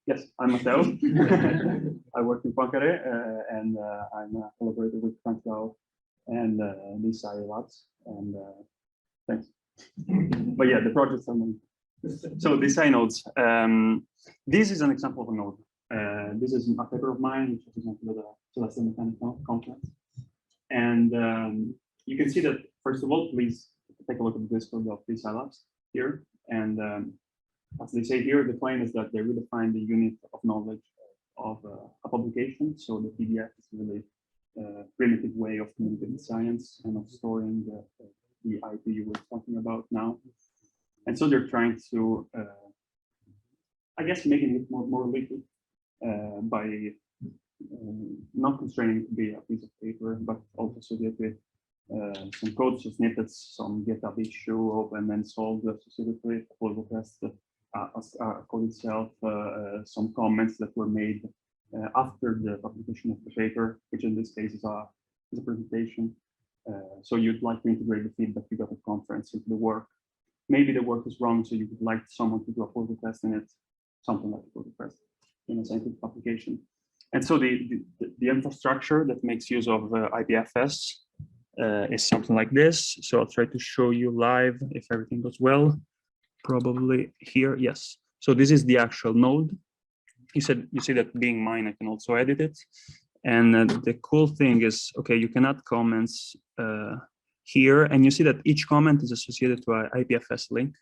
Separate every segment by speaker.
Speaker 1: Yes, I'm Matteo. I work in Poincare, and I'm a collaborator with Francois and DeSci Labs. And thanks. But yeah, the projects are many. So DeSci nodes. This is an example of a node. This is a paper of mine, which is presented at the Celestial Mechanics Conference. And you can see that, first of all, please take a look at the Discord of DeSci Labs here. And as they say here, the claim is that they redefine the unit of knowledge of a publication. So the PDF is really a primitive way of communicating science and of storing the IP you were talking about now. And so they're trying to, I guess, making it more liquid by not constraining it to be a piece of paper, but also so that with some code snippets, some GitHub issue, open and solved associated with it, pull request, code itself, some comments that were made after the publication of the paper, which in this case is a presentation. So you'd like to integrate the feedback you got at conference into the work. Maybe the work is wrong, so you would like someone to do a pull request in it, something like a pull request in a scientific publication. And so the infrastructure that makes use of IPFS is something like this. So I'll try to show you live if everything goes well. Probably here, yes. So this is the actual node. You see that being mine, I can also edit it. And the cool thing is, okay, you can add comments here, and you see that each comment is associated to an IPFS link.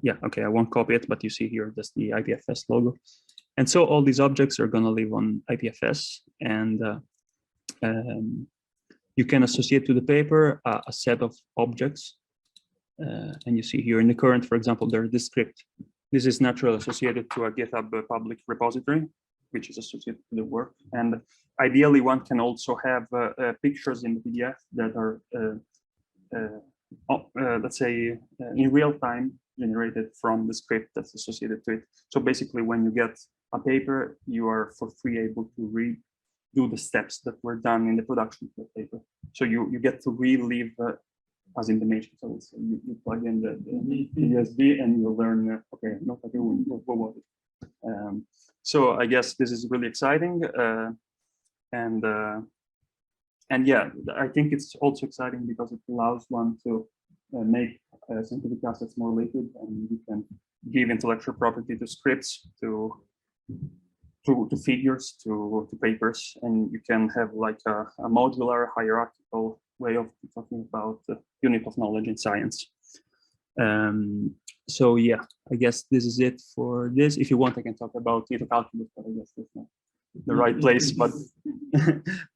Speaker 1: Yeah, okay, I won't copy it, but you see here, that's the IPFS logo. And so all these objects are gonna live on IPFS, and you can associate to the paper a set of objects. And you see here in the current, for example, there's this script. This is naturally associated to a GitHub public repository, which is associated to the work. And ideally, one can also have pictures in the PDF that are, let's say, in real time generated from the script that's associated to it. So basically, when you get a paper, you are for free able to redo the steps that were done in the production of the paper. So you get to relive as in the matrix. So you plug in the USB and you learn, okay, not like what was it? So I guess this is really exciting. And yeah, I think it's also exciting because it allows one to make scientific assets more liquid, and you can give intellectual property to scripts, to figures, to papers, and you can have like a modular hierarchical way of talking about the unit of knowledge in science. So yeah, I guess this is it for this. If you want, I can talk about ETH calculus, but I guess that's not the right place. But